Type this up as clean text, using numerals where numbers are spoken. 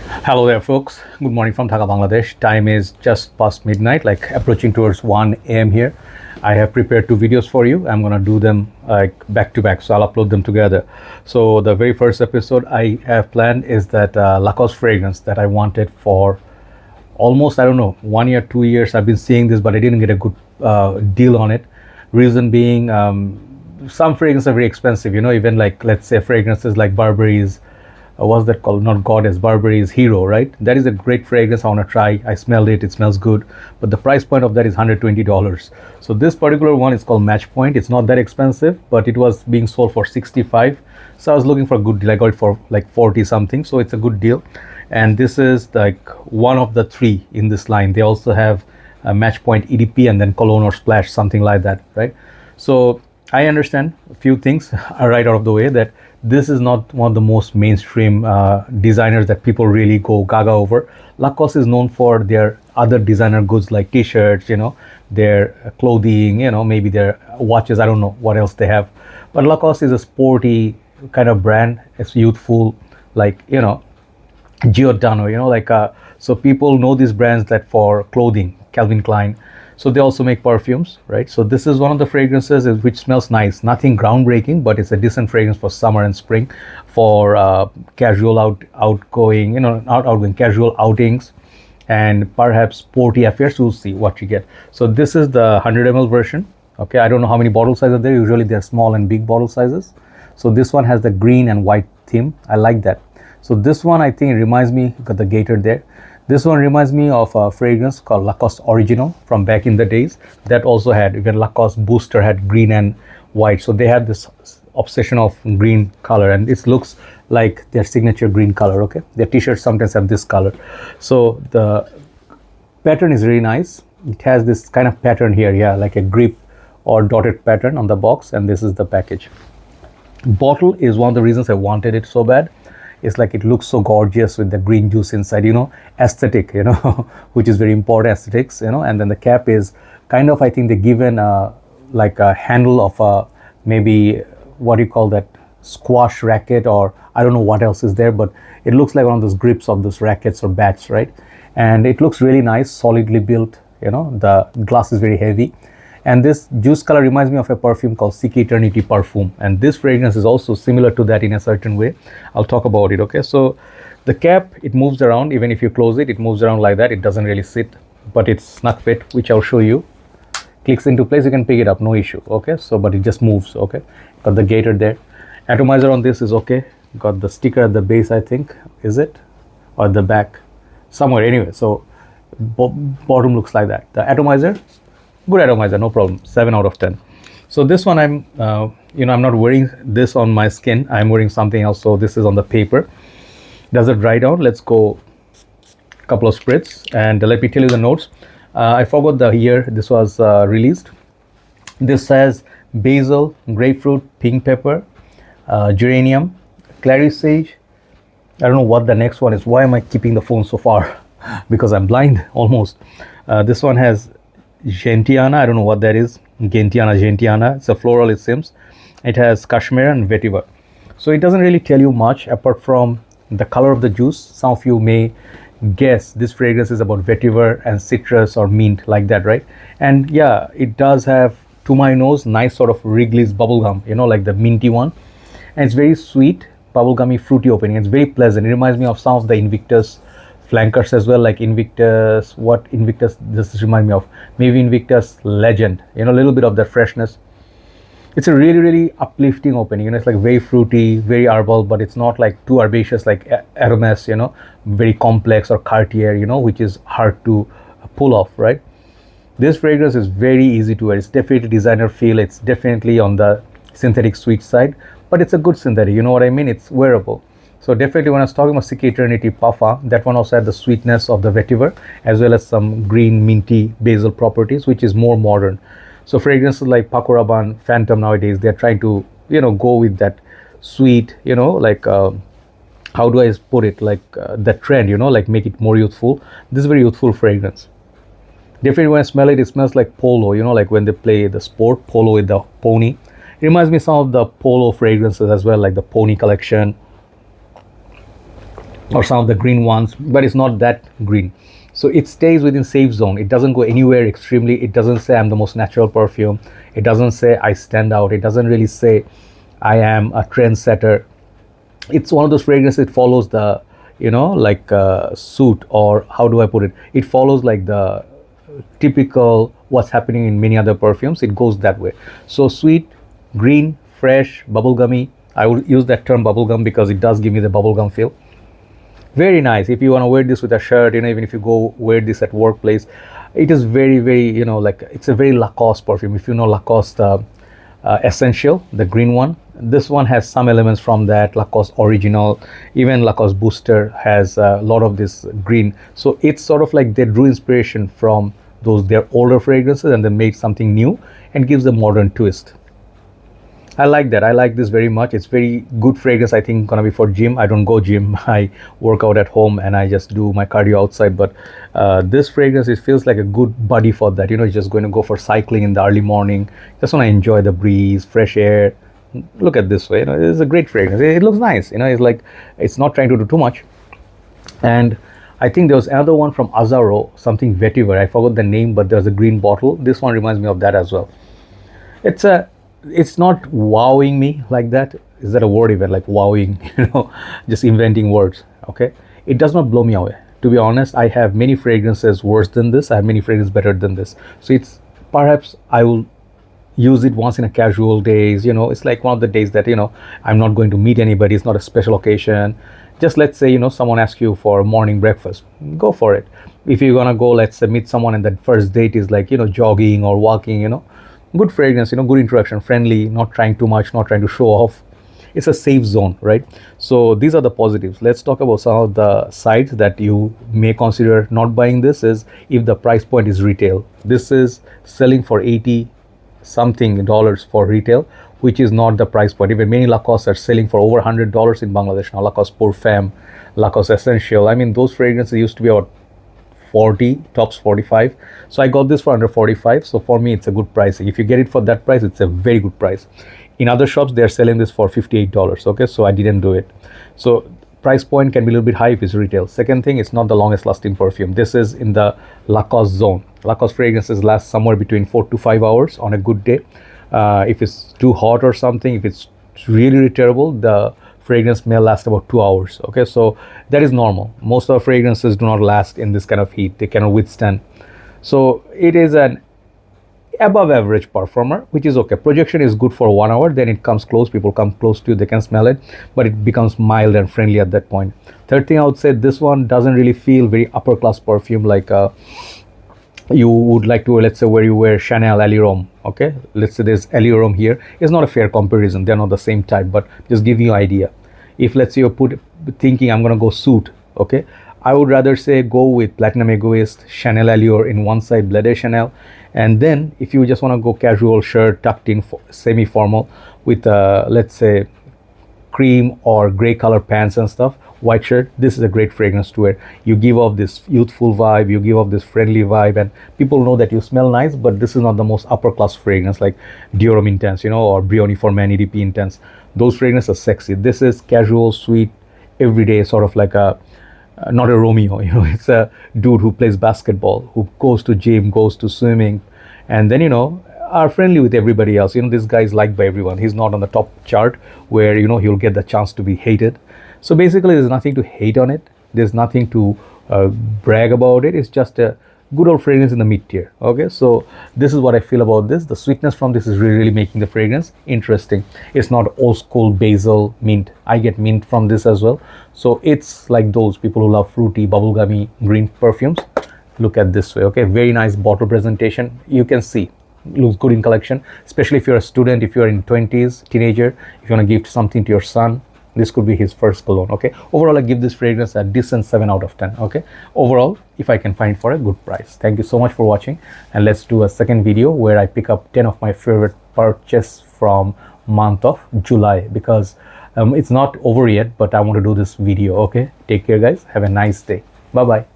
Hello there, folks. Good morning from Dhaka, Bangladesh. Time is just past midnight, like approaching towards 1 a.m. here. I have prepared two videos for you. I'm gonna do them like back to back, so I'll upload them together. So the very first episode I have planned is that Lacoste fragrance that I wanted for almost, I don't know, 1 year, 2 years. I've been seeing this, but I didn't get a good deal on it. Reason being, some fragrances are very expensive. Even like, let's say, fragrances like Burberry's, what's that called? Not Goddess, Burberry's Hero, right? That is a great fragrance I want to try. I smelled it, it smells good, but the price point of that is $120. So this particular one is called Match Point. It's not that expensive, but it was being sold for 65. So I was looking for a good deal. I got it for like 40 something, so it's a good deal. And this is like one of the three in this line. They also have a Match Point EDP and then Cologne or Splash, something like that, right? So I understand a few things are right out of the way, that this is not one of the most mainstream designers that people really go gaga over. Lacoste is known for their other designer goods like t-shirts, their clothing, maybe their watches. I don't know what else they have. But Lacoste is a sporty kind of brand. It's youthful, like, Giordano, so people know these brands that for clothing, Calvin Klein. So they also make perfumes, right? So this is one of the fragrances which smells nice. Nothing groundbreaking, but it's a decent fragrance for summer and spring, for casual outgoing, not outgoing, casual outings, and perhaps sporty affairs. We'll see what you get. So this is the 100 ml version. Okay, I don't know how many bottle sizes are there. Usually they're small and big bottle sizes. So this one has the green and white theme. I like that. So this one, I think, reminds me, got the gator there. This one reminds me of a fragrance called Lacoste Original from back in the days. That also had, even Lacoste Booster had green and white. So they had this obsession of green color, and this looks like their signature green color, okay? Their t-shirts sometimes have this color. So the pattern is really nice. It has this kind of pattern here, yeah, like a grip or dotted pattern on the box, and this is the package. Bottle is one of the reasons I wanted it so bad. It's like it looks so gorgeous with the green juice inside, aesthetic, which is very important, aesthetics, and then the cap is kind of, I think they given like a handle of a, maybe, what do you call that, squash racket, or I don't know what else is there, but it looks like one of those grips of those rackets or bats, right? And it looks really nice, solidly built, the glass is very heavy. And this juice color reminds me of a perfume called Seek Eternity Perfume. And this fragrance is also similar to that in a certain way. I'll talk about it, okay? So the cap, it moves around. Even if you close it, it moves around like that. It doesn't really sit, but it's snug fit, which I'll show you. Clicks into place, you can pick it up, no issue, okay? So, but it just moves, okay? Got the gator there. Atomizer on this is okay. Got the sticker at the base, I think. Is it? Or the back? Somewhere, anyway. So bottom looks like that. The atomizer, good atomizer, no problem. 7 out of 10. So this one, I'm not wearing this on my skin. I'm wearing something else. So this is on the paper. Does it dry down? Let's go a couple of spritz, and let me tell you the notes. I forgot the year this was released. This has basil, grapefruit, pink pepper, geranium, clary sage. I don't know what the next one is. Why am I keeping the phone so far? Because I'm blind almost. This one has gentiana. I don't know what that is. Gentiana. It's a floral, it seems. It has cashmere and vetiver. So it doesn't really tell you much apart from the color of the juice. Some of you may guess this fragrance is about vetiver and citrus or mint, like that, right? And yeah, it does have, to my nose, nice sort of Wrigley's bubblegum, like the minty one. And it's very sweet, bubblegummy, fruity opening. It's very pleasant. It reminds me of some of the Invictus flankers as well, like Invictus, what Invictus this reminds me of, maybe Invictus Legend, a little bit of that freshness. It's a really, really uplifting opening, it's like very fruity, very herbal, but it's not like too herbaceous like Hermes, very complex, or Cartier, which is hard to pull off, right? This fragrance is very easy to wear. It's definitely designer feel. It's definitely on the synthetic sweet side, but it's a good synthetic, you know what I mean? It's wearable. So definitely, when I was talking about Seek Eternity Puffa, that one also had the sweetness of the vetiver, as well as some green, minty, basil properties, which is more modern. So fragrances like Paco Rabanne, Phantom nowadays, they're trying to, go with that sweet, like, how do I put it, like the trend, like make it more youthful. This is very youthful fragrance. Definitely when I smell it, it smells like polo, like when they play the sport, polo with the pony. It reminds me some of the polo fragrances as well, like the pony collection, or some of the green ones, but it's not that green. So it stays within safe zone. It doesn't go anywhere extremely. It doesn't say I'm the most natural perfume. It doesn't say I stand out. It doesn't really say I am a trendsetter. It's one of those fragrances. It follows the, you know, like suit, or how do I put it? It follows like the typical what's happening in many other perfumes. It goes that way. So sweet, green, fresh, bubblegummy. I will use that term bubblegum because it does give me the bubblegum feel. Very nice. If you want to wear this with a shirt, you know, even if you go wear this at workplace, it is very, very, you know, like it's a very Lacoste perfume. If you know Lacoste Essential, the green one, this one has some elements from that Lacoste Original. Even Lacoste Booster has a lot of this green. So it's sort of like they drew inspiration from those their older fragrances and they made something new and gives a modern twist. I like that. I like this very much. It's very good fragrance. I think gonna be for gym. I don't go gym. I work out at home and I just do my cardio outside. But this fragrance, it feels like a good buddy for that. You know, you're just going to go for cycling in the early morning. Just want to enjoy the breeze, fresh air. Look at this way. You know, it's a great fragrance. It looks nice. You know, it's like it's not trying to do too much. And I think there was another one from Azzaro, something vetiver. I forgot the name, but there's a green bottle. This one reminds me of that as well. It's not wowing me like that. Is that a word even, like wowing? You know, just inventing words. Okay, it does not blow me away. To be honest, I have many fragrances worse than this. I have many fragrances better than this. So it's perhaps I will use it once in a casual days. You know, it's like one of the days that, you know, I'm not going to meet anybody. It's not a special occasion. Just let's say, you know, someone asks you for morning breakfast, go for it. If you're gonna go, let's say, meet someone and the first date is like, you know, jogging or walking, you know, good fragrance, you know, good interaction, friendly, not trying too much, not trying to show off. It's a safe zone, right? So these are the positives. Let's talk about some of the sides that you may consider not buying this. Is if the price point is retail. This is selling for 80 something dollars for retail, which is not the price point. Even many Lacoste are selling for over $100 in Bangladesh now. Lacoste Perfume, Lacoste Essential. I mean, those fragrances used to be about 40, tops 45. So I got this for under 45. So for me, it's a good price. If you get it for that price, it's a very good price. In other shops, they're selling this for $58. Okay, so I didn't do it. So price point can be a little bit high if it's retail. Second thing, it's not the longest lasting perfume. This is in the Lacoste zone. Lacoste fragrances last somewhere between 4 to 5 hours on a good day. If it's too hot or something, if it's really terrible, the fragrance may last about 2 hours. Okay, so that is normal. Most of the fragrances do not last in this kind of heat. They cannot withstand. So it is an above average performer, which is okay. Projection is good for 1 hour, then it comes close, people come close to you, they can smell it, but it becomes mild and friendly at that point. Third thing I would say, this one doesn't really feel very upper class perfume like you would like to, let's say, where you wear Chanel Allure. Okay, let's say there's Allure here. It's not a fair comparison, they're not the same type, but just give you an idea. If let's say you're thinking I'm gonna go suit, okay, I would rather say go with Platinum Egoist, Chanel Allure in one side, Blede Chanel, and then if you just want to go casual shirt tucked in semi-formal with let's say cream or gray color pants and stuff, white shirt, this is a great fragrance to wear. You give off this youthful vibe, you give off this friendly vibe, and people know that you smell nice, but this is not the most upper class fragrance like Dior Intense, you know, or Brioni for Men EDP Intense. Those fragrances are sexy. This is casual, sweet, everyday, sort of like a not a Romeo, you know, it's a dude who plays basketball, who goes to gym, goes to swimming, and then, you know, are friendly with everybody else. You know, this guy is liked by everyone. He's not on the top chart where, you know, he'll get the chance to be hated. So basically, there's nothing to hate on it. There's nothing to brag about it. It's just a good old fragrance in the mid tier. Okay, so this is what I feel about this. The sweetness from this is really making the fragrance interesting. It's not old school basil mint. I get mint from this as well. So it's like those people who love fruity, bubblegummy, green perfumes. Look at this way. Okay, very nice bottle presentation. You can see looks good in collection, especially if you're a student, if you're in 20s, teenager, if you want to give something to your son. This could be his first cologne. Okay, overall I give this fragrance a decent 7 out of 10. Okay, overall, if I can find for a good price. Thank you so much for watching, and let's do a second video where I pick up 10 of my favorite purchase from month of July, because it's not over yet, but I want to do this video. Okay, take care guys, have a nice day, bye bye.